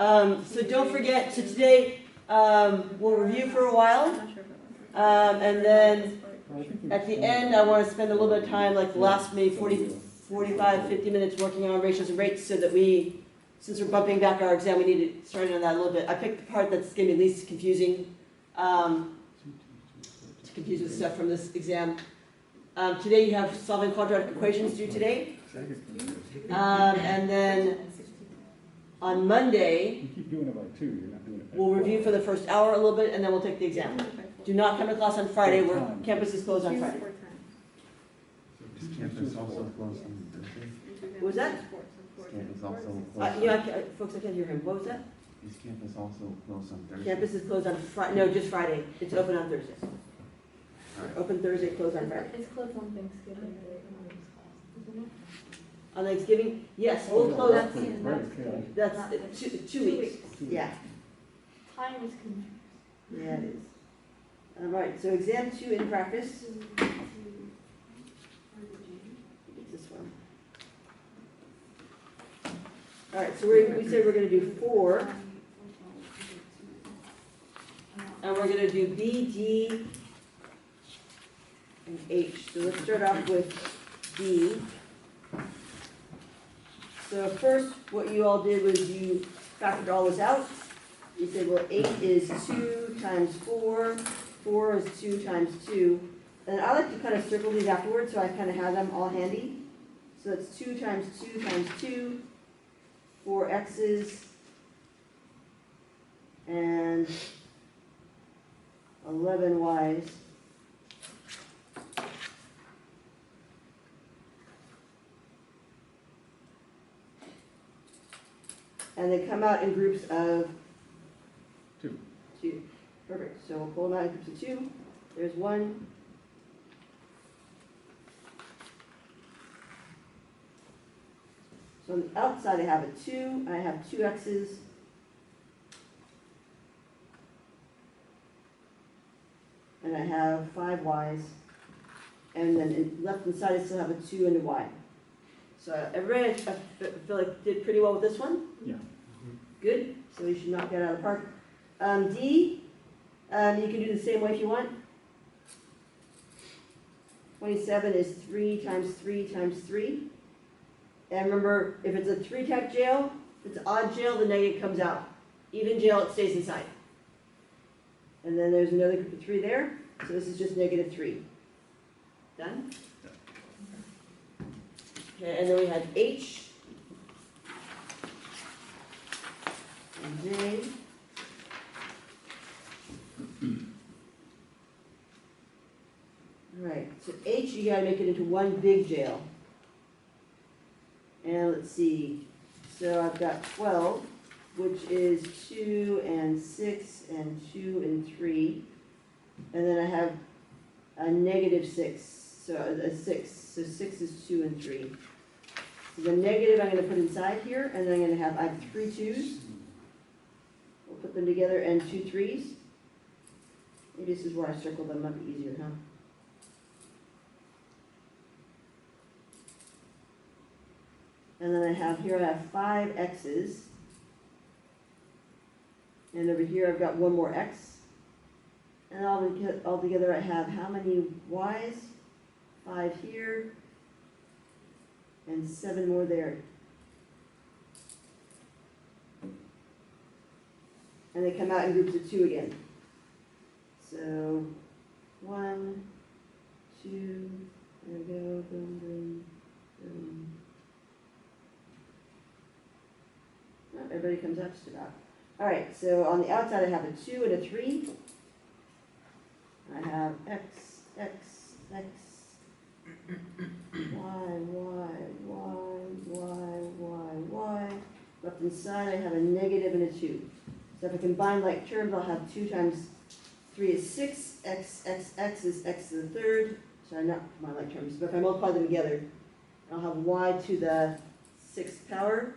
So don't forget, so today we'll review for a while, and then at the end I want to spend a little bit of time, like the last maybe 45, 50 minutes working on ratios and rates so that we, since we're bumping back our exam, we need to start on that a little bit. I picked the part that's going to be least confusing, to confuse with stuff from this exam. Today you have solving quadratic equations due today. And then on Monday, You keep doing it by 2, you're not doing it by we'll review for the first hour a little bit, and then we'll take the exam. Do not come to class on Friday, where campus is closed on Friday. Is campus also closed on Thursday? What was that? Is campus also closed? Folks, I can't hear him. What was that? Is campus also closed on Thursday? Campus is closed on Friday. No, just Friday. It's open on Thursday. Open Thursday, closed on Friday. It's closed on Thanksgiving Day, isn't it? On Thanksgiving? Yes, we'll close. That's 2 weeks. Yeah. Time is confusing. Yeah, it is. All right, so exam 2 in practice. It's this one. All right, so we said we're going to do 4. And we're going to do B, D, and H. So let's start off with B. So first, what you all did was you factored all this out. You said, well, 8 is 2 times 4. 4 is 2 times 2. And I like to kind of circle these afterwards, so I kind of have them all handy. So it's 2 times 2 times 2, 4 x's, and 11 y's. And they come out in groups of 2. 2. Perfect. So we'll pull them out in groups of 2. There's 1. So on the outside I have a 2. I have 2 x's. And I have 5 y's. And then left hand side I still have a 2 and a y. So everybody, I feel like did pretty well with this one. Yeah. Good. So we should knock that out of the park. D, you can do the same way if you want. 27 is 3 times 3 times 3. And remember, if it's a 3 type jail, if it's odd jail, the negative comes out. Even jail, it stays inside. And then there's another group of 3 there. So this is just negative 3. Done? Okay, and then we have H and J. All right, so H, you gotta make it into one big jail. And let's see, so I've got 12, which is 2 and 6 and 2 and 3. And then I have a negative 6, so a 6. So 6 is 2 and 3. So the negative I'm going to put inside here, and then I'm going to I have 3 2's. We'll put them together, and 2 3's. Maybe this is where I circled them, might be easier, huh? And then I have 5 x's. And over here I've got 1 more x. And all together I have how many y's? 5 here. And 7 more there. And they come out in groups of 2 again. So 1, 2, there we go, boom, boom, boom. Oh, everybody comes out just about. All right, so on the outside I have a 2 and a 3. I have x, x, x, y, y, y, y, y, y. Left inside I have a negative and a 2. So if I combine like terms, I'll have 2 times 3 is 6, x, x, x is x to the third. Sorry, not combine like terms, but if I multiply them together, I'll have y to the 6th power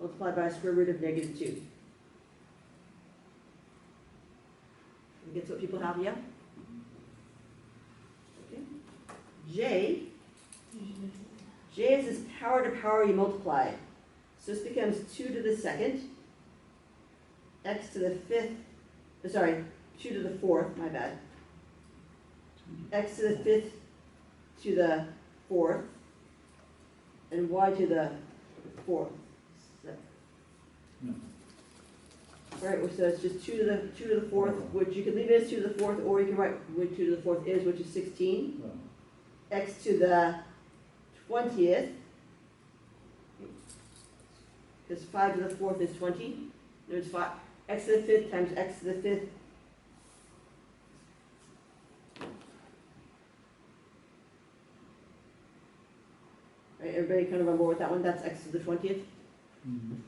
multiplied by a square root of negative 2. You get what people have, yeah? Okay. J is this power to power you multiply. So this becomes 2 to the 2nd x to the fifth, sorry, 2 to the fourth, my bad. X to the fifth to the fourth, and y to the fourth. So, No. right, so it's just 2 to the fourth, which you can leave it as 2 to the fourth, or you can write what 2 to the fourth is, which is 16. Well, X to the 20th, because 5 to the fourth is 20. There's 5. X to the fifth times x to the fifth. Right, everybody kind of on board with that one? That's x to the 20th. mhm.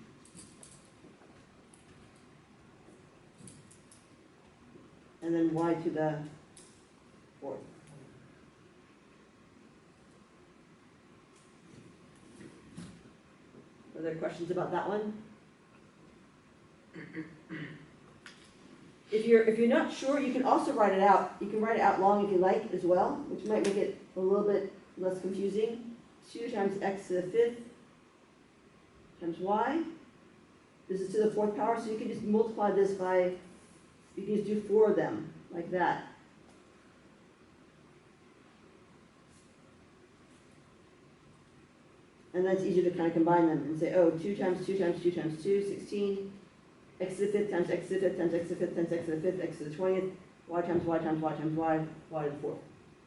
And then y to the fourth. Are there questions about that one? If you're not sure, you can also write it out. You can write it out long if you like as well, which might make it a little bit less confusing. 2 times x to the fifth times y. This is to the fourth power, so you can just multiply this by, you can just do 4 of them, like that. And that's easier to kind of combine them and say, oh, 2 times 2 times 2 times 2, 16. X to the fifth times x to the fifth times x to the fifth times x to the fifth, x to the 20th, y times y times y times y, y to the fourth.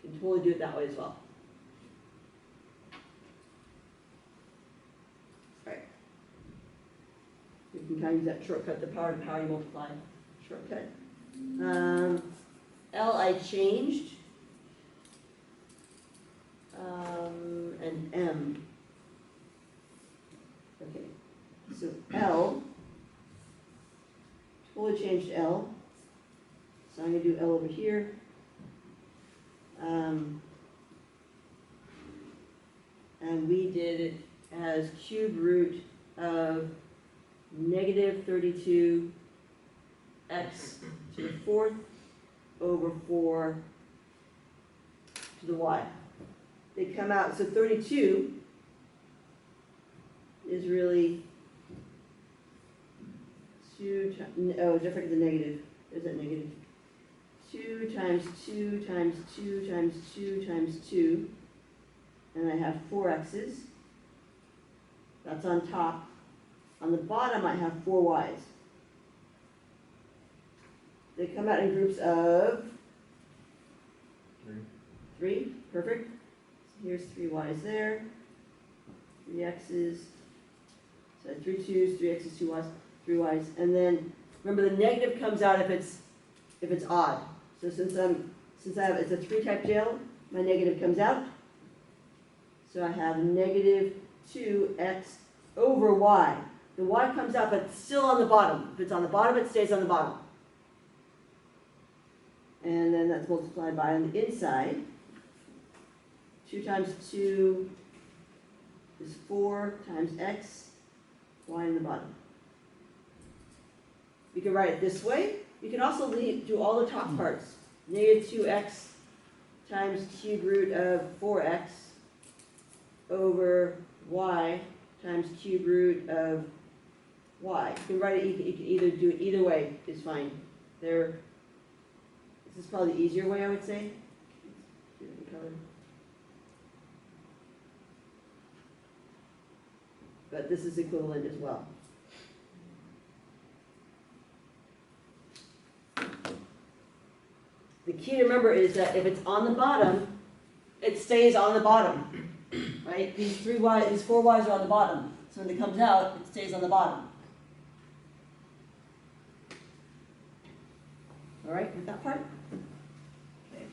You can totally do it that way as well. Right. You can kind of use that shortcut, the power to power you multiply shortcut. L I changed. And M. Okay. So L. Totally changed L. So I'm going to do L over here. And we did it as cube root of negative 32 x to the fourth over 4 to the y. They come out, so 32 is really 2 times, oh, it's different than negative. There's that negative. 2 times 2 times 2 times 2 times 2. And I have 4 x's. That's on top. On the bottom, I have 4 y's. They come out in groups of 3. Perfect. So here's 3 y's there. 3 x's. So 3 2's, 3 x's, 2 y's. 3 y's, and then remember the negative comes out if it's odd. So since I have it's a 3 type jail, my negative comes out. So I have negative 2x over y. The y comes out, but it's still on the bottom. If it's on the bottom, it stays on the bottom. And then that's multiplied by on the inside. 2 times 2 is 4 times x, y in the bottom. You can write it this way. You can also do all the top parts. Negative 2x times cube root of 4x over y times cube root of y. You can write it, you can either do it either way, is fine. This is probably the easier way, I would say. But this is equivalent as well. The key to remember is that if it's on the bottom, it stays on the bottom, right? These 4 y's are on the bottom. So when it comes out, it stays on the bottom. All right, with that part? Okay.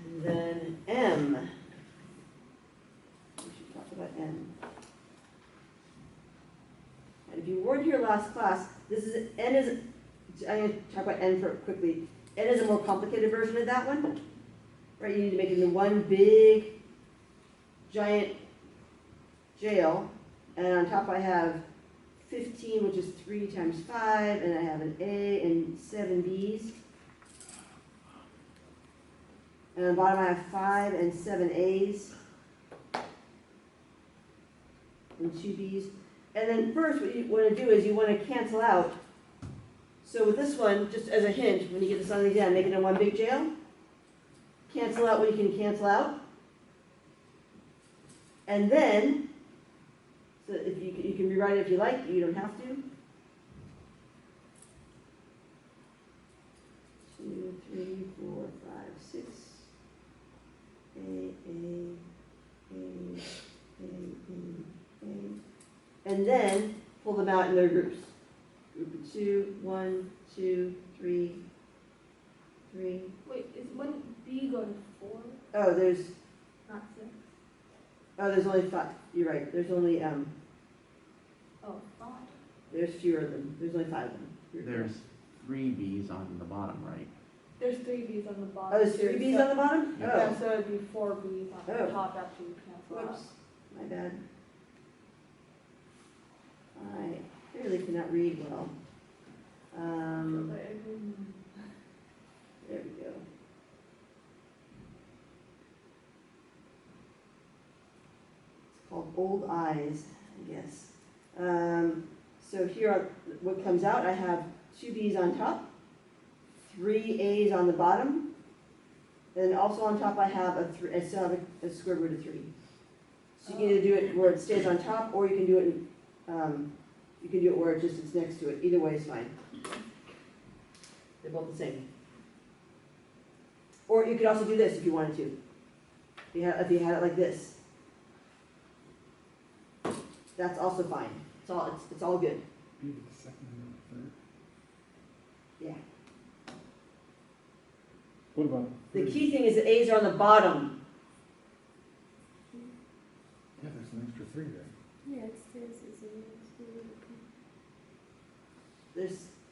And then M. We should talk about M. And if you weren't here last class, I'm going to talk about N quickly. N is a more complicated version of that one. Right, you need to make it into one big, giant jail. And on top I have 15, which is 3 times 5, and I have an A and 7 B's. And on the bottom I have 5 and 7 A's and 2 B's. And then first, what you want to do is you want to cancel out. So with this one, just as a hint, when you get this on the exam, make it in one big jail. Cancel out what you can cancel out. And then, so if you can rewrite it if you like, you don't have to. 2, 3, 4, 5, 6. A. And then pull them out in their groups. Group of 2, 1, 2, 3, 3. Wait, wouldn't B go to 4, Oh, there's not 6? there's only 5. You're right. There's only Oh, 5. there's fewer of them. There's only 5 of them. There's 3 B's on the bottom right. There's 3 B's on the bottom. Oh, there's 3 B's on the bottom? Yeah, Oh, so it'd be 4 B's on Oh. the top after you cancel out. whoops. My bad. I clearly cannot read well. There we go. It's called Old Eyes, I guess. So here are what comes out. I have 2 B's on top, 3 A's on the bottom, and also on top I have I still have a square root of 3. So you can either do it where it stays on top, or you can do it where it's next to it. Either way is fine. They're both the same. Or you could also do this if you wanted to. If you had it like this. That's also fine. It's all good. Be the second and the third. Yeah. What about? The three? key thing is the A's are on the bottom. Yeah, there's an extra 3 there. Yeah, it says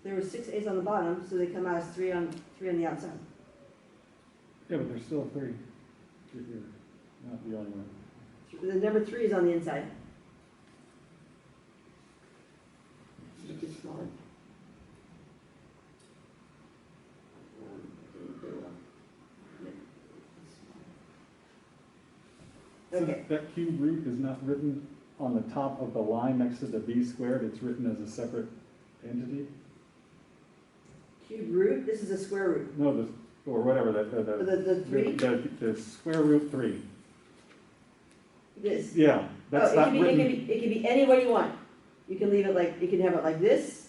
There were 6 A's on the bottom, so they come out as 3 on the outside. Yeah, but there's still 3. 3 here, not the only one. The number 3 is on the inside. Make it smaller. Okay. So that cube root is not written on the top of the line next to the b squared, it's written as a separate entity? Cube root, this is a square root. No, or whatever, The 3? the square root 3. This. Yeah, that's Oh, not it written. can be any way you want. You can leave it like, you can have it like this.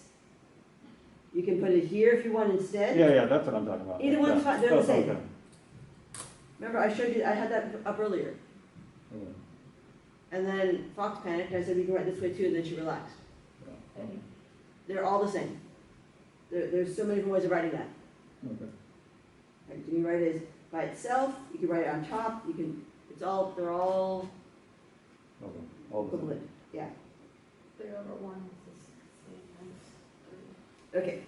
You can put it here if you want instead. Yeah, that's what I'm talking about. Either one's Yeah. fine, they're the Oh, same. okay. Remember, I showed you, I had that up earlier. Okay. And then Fox panicked, I said, we can write this way too, and then she relaxed. Yeah, okay. They're all the same. There's so many different ways of writing that. Okay. Right, you can write it as by itself, you can write it on top, they're all Okay. All the same. equivalent, yeah. 3 over 1 is the same as 3. Okay.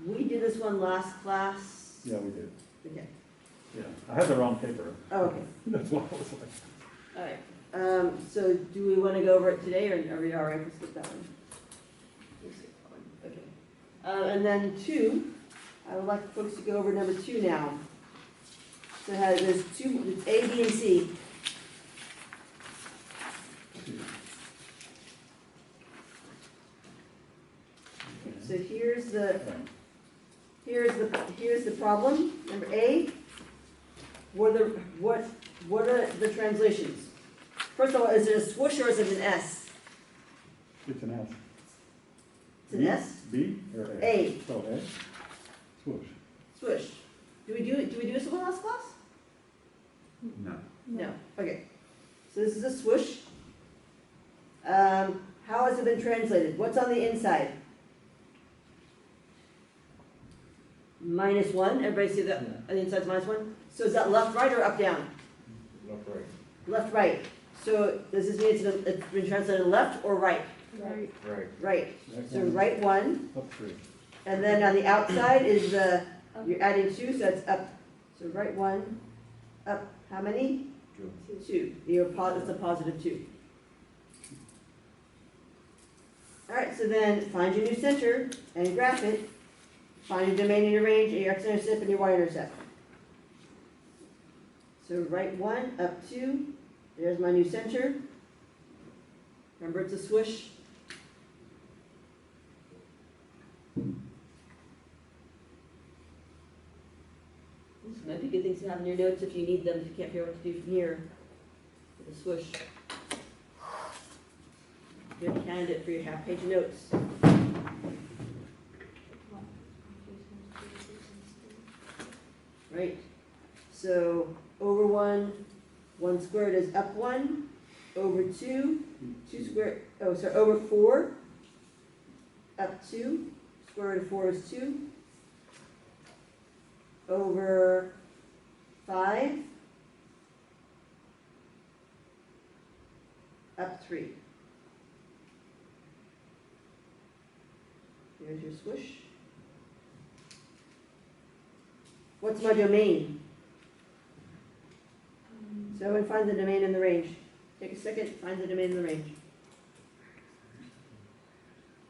We did this one last class. Yeah, we did. Okay. Yeah, I had the wrong paper. Oh, okay. That's why I was like. All right. So do we want to go over it today, or are we all right to skip that one? We'll skip that one. Okay. And then 2, I would like folks to go over number 2 now. So there's 2, it's A, B, and C. So here's the problem. Number A. What are the translations? First of all, is it a swoosh or is it an S? It's an S. It's an S? B or A? A. Oh, A? Swoosh. Swoosh. Do we do this one last class? No. No. Okay. So this is a swoosh. How has it been translated? What's on the inside? -1. Everybody see that? Yeah. On the inside's -1. So is that left, right, or up, down? Left, right. Left, right. So does this mean it's been translated left or right? Right. Right. Right. Right So one, right 1. Up 3. And then on the outside is you're adding 2, so that's up. So right 1, up, how many? 2. It's a positive 2. All right, so then find your new center and graph it. Find your domain and your range, your x-intercept and your y-intercept. So right 1, up 2, there's my new center. Remember, it's a swoosh. This might be good things to have in your notes if you need them, if you can't figure out what to do from here. With a swoosh. Good candidate for your half-page notes. Right, so over 1, 1 squared is up 1, over 2, 2 squared, oh, sorry, over 4, up 2, square root of 4 is 2, over 5, up 3. There's your swoosh. What's my domain? So everyone find the domain in the range. Take a second, find the domain in the range.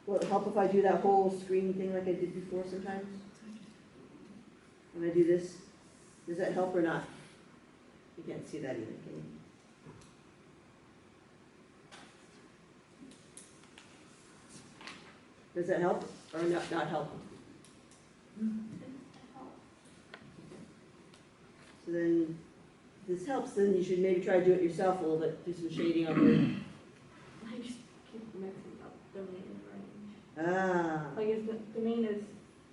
Will it help if I do that whole screen thing like I did before sometimes? When I do this, does that help or not? You can't see that either, can you? Does that help or not help? So then, if this helps, then you should maybe try to do it yourself a little bit, do some shading on your, I just keep mixing up domain and range. ah. Like, is the domain is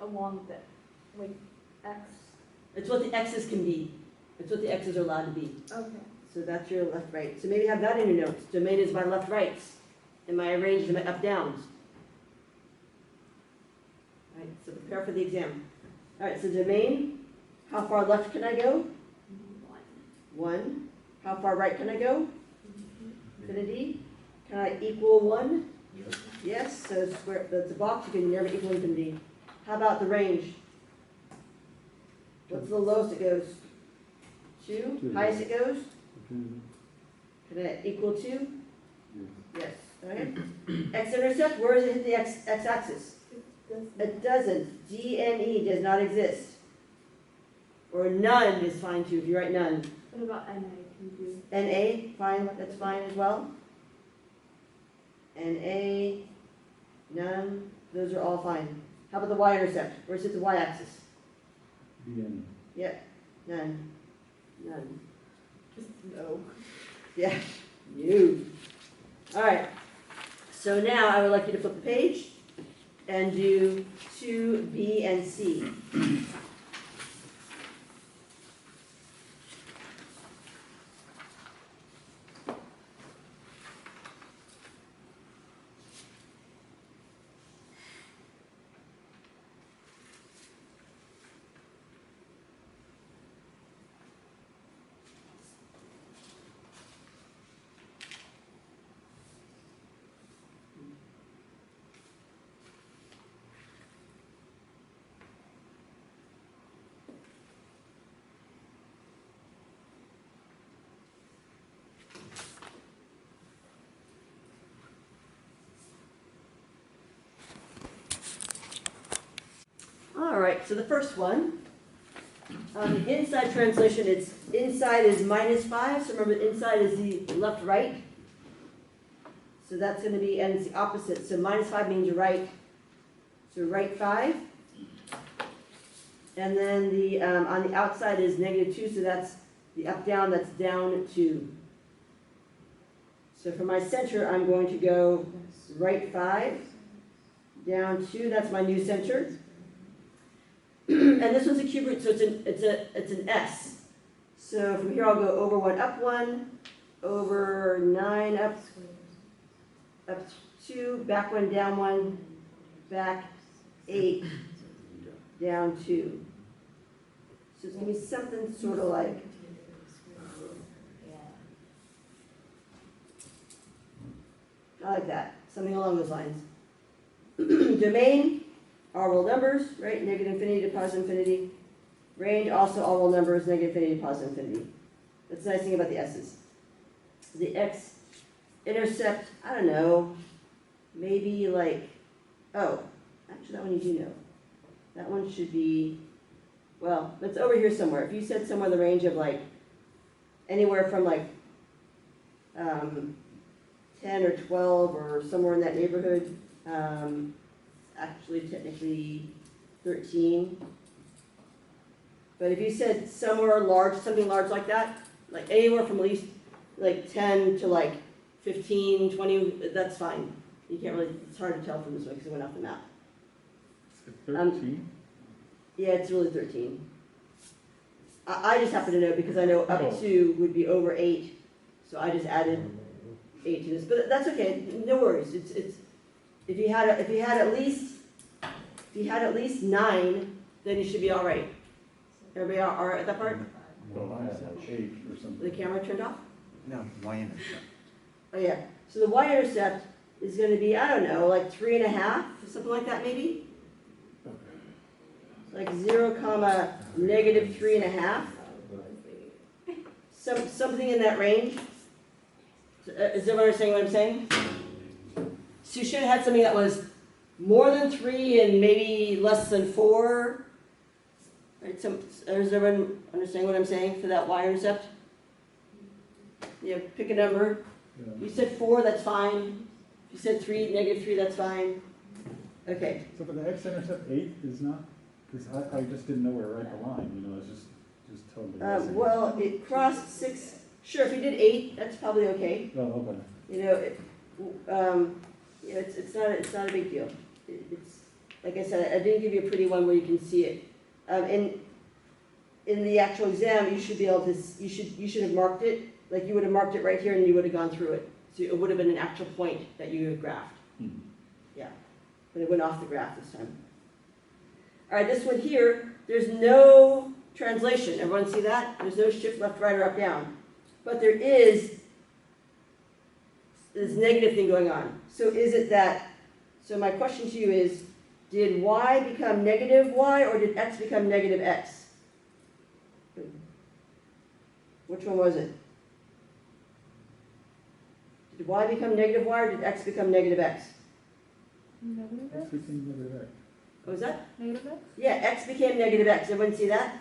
along the, like, X. It's what the X's can be. It's what the X's are allowed to be. Okay. So that's your left, right. So maybe have that in your notes. Domain is my left, rights, and my arranged my up, downs. All right, so prepare for the exam. All right, so domain, how far left can I go? 1. How far right can I go? Infinity. Can I equal 1? Yes, so square, that's a box, you can never equal infinity. How about the range? What's the lowest it goes? 2? 2. Highest it goes? Okay. Can I equal 2? Yes. Yes. Okay. X-intercept, where does it hit the x-axis? It doesn't. DNE does not exist. Or none is fine too, if you write none. What about NA? Can you do? NA, fine, that's fine as well. NA, none, those are all fine. How about the y-intercept? Where's it the y-axis? BN. Yep, none, none. Just no. Yeah, you. All right, so now I would like you to flip the page and do 2B and C. All right, so the first one, the inside translation, it's inside is -5, so remember inside is the left, right. So that's going to be, and it's the opposite, so -5 means right, so right 5. And then the, on the outside is -2, so that's the up, down, that's down 2. So for my center, I'm going to go right 5, down 2, that's my new center. And this one's a cube root, so it's an S. So from here I'll go over 1, up 1, over 9, up 2, back 1, down 1, back 8, down 2. So it's going to be something sort of like, I like that, something along those lines. Domain, all real numbers, right? Negative infinity to positive infinity. Range, also all real numbers, negative infinity to positive infinity. That's the nice thing about the S's. The X-intercept, I don't know, maybe like, oh, actually that one you do know. That one should be, well, it's over here somewhere. If you said somewhere in the range of like, anywhere from like 10 10 or 12 or somewhere in that neighborhood. Actually, technically 13. But if you said somewhere large, something large like that, like anywhere from at least like 10 to like 15, 20, that's fine. You can't really, it's hard to tell from this one because it went off the map. Is it 13? Yeah, it's really 13. I just happen to know because I know Oh. up to would be over 8, so I just added 8 to this. But that's okay, no worries. It's if you had at least 9, then you should be all right. Everybody all right at that part? Well, I had like 8 or The something. camera turned off? No, y-intercept. Oh yeah. So the y-intercept is going to be, I don't know, like 3.5, something like that maybe. Like 0, negative 3.5. Something in that range. Is everyone understanding what I'm saying? So you should have had something that was more than 3 and maybe less than 4. Right, is everyone understanding what I'm saying for that y-intercept? Yeah, pick a number. Yeah. You said 4, that's fine. If you said 3, negative 3, that's fine. Okay. So for the x-intercept, 8 is not, because I just didn't know where to write the line, you know, it's just totally guessing. Well, it crossed 6. Sure, if you did 8, that's probably okay. Oh, okay. You know, it's not a big deal. It's like I said, I didn't give you a pretty one where you can see it. In the actual exam, you should be able to. You should have marked it. Like you would have marked it right here, and you would have gone through it. So it would have been an actual point that you had graphed. Hmm. Yeah, but it went off the graph this time. All right, this one here, there's no translation. Everyone see that? There's no shift left, right, or up, down. But there is this negative thing going on. So is it that, so my question to you is, did y become negative y or did x become negative x? Which one was it? Did y become negative y or did x become negative x? Negative X x? became negative x. What was that? Negative x? Yeah, x became negative x. Everyone see that?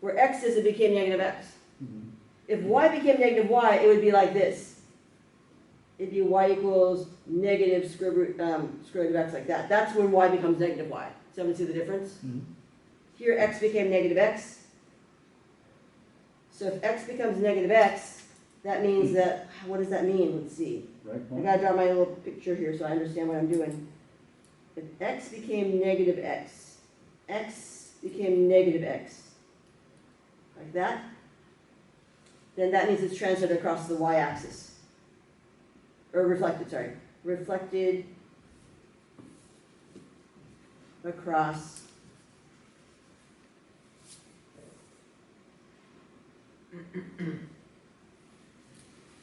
Where x is, it became negative x. Mhm. If y became negative y, it would be like this. It'd be y equals negative square root of x like that. That's when y becomes negative y. Does everyone see the difference? Mhm. Here x became negative x. So if x becomes negative x, that means that, what does that mean? Let's see. Right I one? gotta draw my little picture here so I understand what I'm doing. If x became negative x became negative x, like that, then that means it's translated across the y-axis. Or reflected, sorry. Reflected across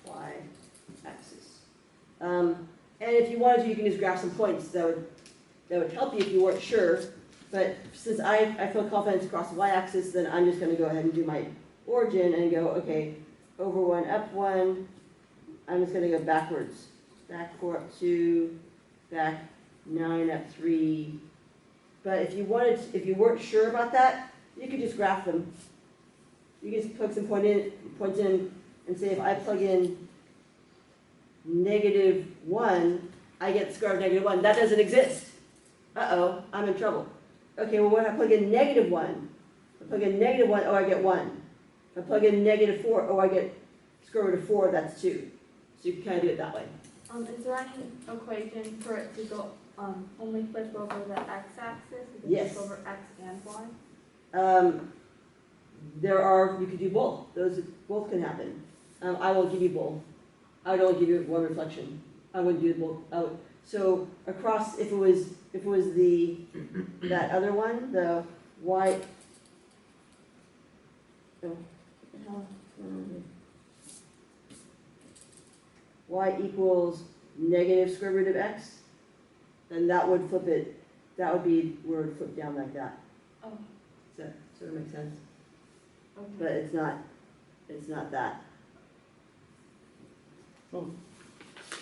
y-axis. And if you wanted to, you can just graph some points. That would help you if you weren't sure. But since I feel confident it's across the y-axis, then I'm just going to go ahead and do my origin and go, okay, over 1, up 1. I'm just going to go backwards. Back 4, up 2, back 9, up 3. But if you weren't sure about that, you could just graph them. You can just plug some points in and say if I plug in -1, I get the square root of -1. That doesn't exist. Uh-oh, I'm in trouble. Okay, well when I plug in -1, I plug in -1, oh, I get 1. If I plug in -4, oh, I get square root of 4, that's 2. So you can kind of do it that way. Is there any equation for it to go only flip over the x-axis? It can Yes. flip over x and y? You could do both. Those both can happen. I won't give you both. I would only give you one reflection. I wouldn't do both. So across, if it was that other one, the y. Oh, what the hell? Y equals negative square root of x, then that would flip it. That would be where it would flip down like that. Oh, Does that sort of make sense? okay. But it's not. It's not that. So,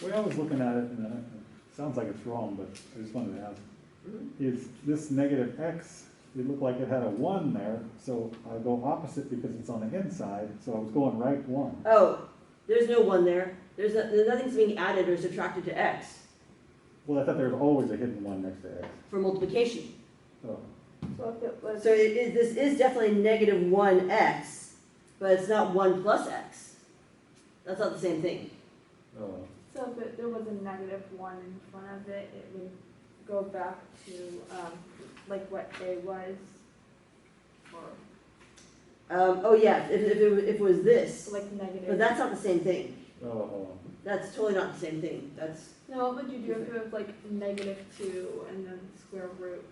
the way I was looking at it, and it sounds like it's wrong, but I just wanted to ask, is this negative x, it looked like it had a 1 there, so I go opposite because it's on the inside, so I was going right 1. Oh, there's no 1 there. There's nothing's being added or subtracted to x Well, I thought there was always a hidden one next to x. for multiplication. Oh, So if it was, So this is definitely negative 1x, but it's not 1 plus x. That's not the same thing. oh. so if there was a negative one in front of it, it would go back to, like what A was, or Oh yeah, if it was this, like negative. but that's not the same thing. Oh, That's totally not the same thing. That's, No, what would you do if it was like negative 2 and then square root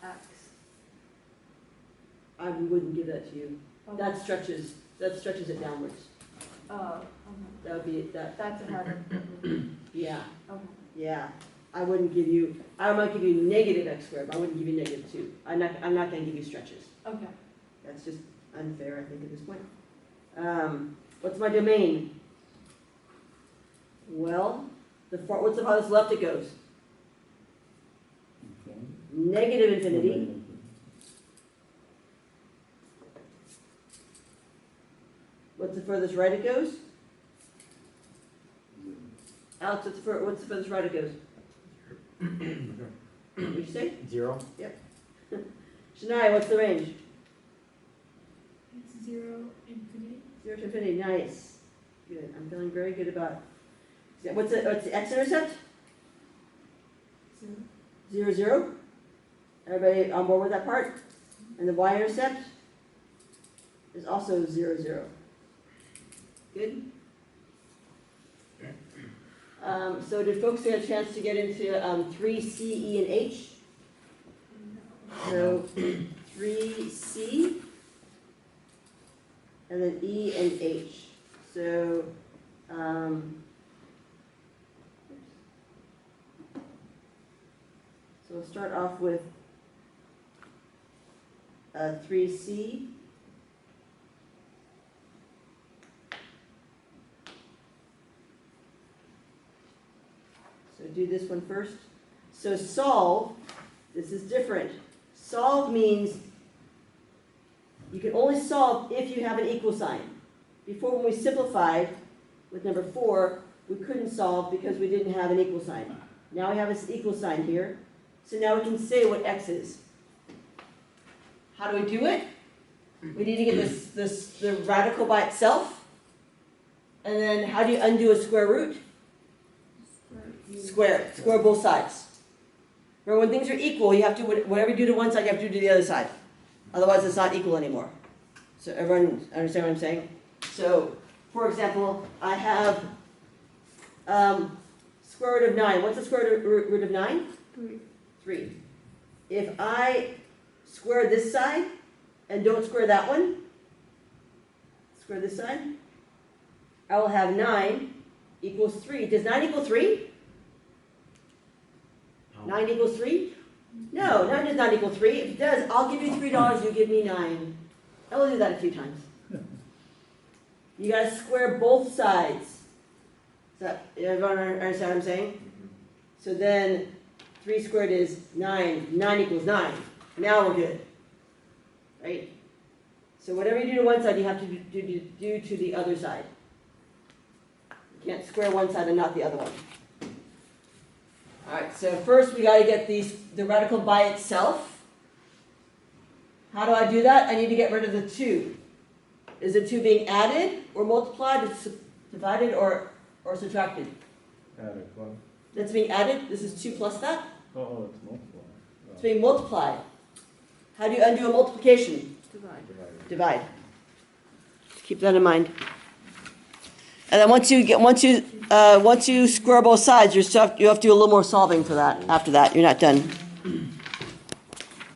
x? I wouldn't give that to you. Okay. That stretches it downwards. Oh, okay. That would be, that, That's a harder. yeah, Okay. yeah. I might give you negative x squared, but I wouldn't give you negative 2. I'm not gonna give you stretches. Okay. That's just unfair, I think, at this point. What's my domain? Well, what's the farthest left it goes? okay. Negative infinity. What's the furthest right it goes? Alex, what's the furthest right it goes? What'd you say? 0. Shania, what's the range? It's 0 infinity. 0 to infinity, nice. Good, I'm feeling very good about, what's the x-intercept? 0, 0. Everybody on board with that part? And the y-intercept is also 0, 0. Good? So did folks get a chance to get into 3C, E, and H? So 3C, and then E and H. So, so we'll start off with 3C. So do this one first. So solve, this is different. Solve means you can only solve if you have an equal sign. Before, when we simplified with number 4, we couldn't solve because we didn't have an equal sign. Now we have this equal sign here. So now we can say what x is. How do we do it? We need to get the radical by itself. And then how do you undo a square root? Square both sides. Remember, when things are equal, you have to, whatever you do to one side, you have to do to the other side. Otherwise, it's not equal anymore. So everyone understand what I'm saying? So, for example, I have square root of 9. What's the square root of 9? 3. 3. If I square this side and don't square that one, square this side, I will have 9 equals 3. Does 9 equal 3? 9 equals 3? No, 9 does not equal 3. If it does, I'll give you $3, you give me 9. I will do that a few times. You gotta square both sides. Everyone understand what I'm saying? So then 3 squared is 9. 9 equals 9. Now we're good. Right? So whatever you do to one side, you have to do to the other side. You can't square one side and not the other one. All right, so first we got to get the radical by itself. How do I do that? I need to get rid of the 2. Is the 2 being added or multiplied, divided or subtracted? Added, well, That's being added. This is 2 plus that. oh, it's multiplied. It's being multiplied. How do you undo a multiplication? Divided. Divide. Keep that in mind. And then once you square both sides, you have to do a little more solving for that. After that, you're not done.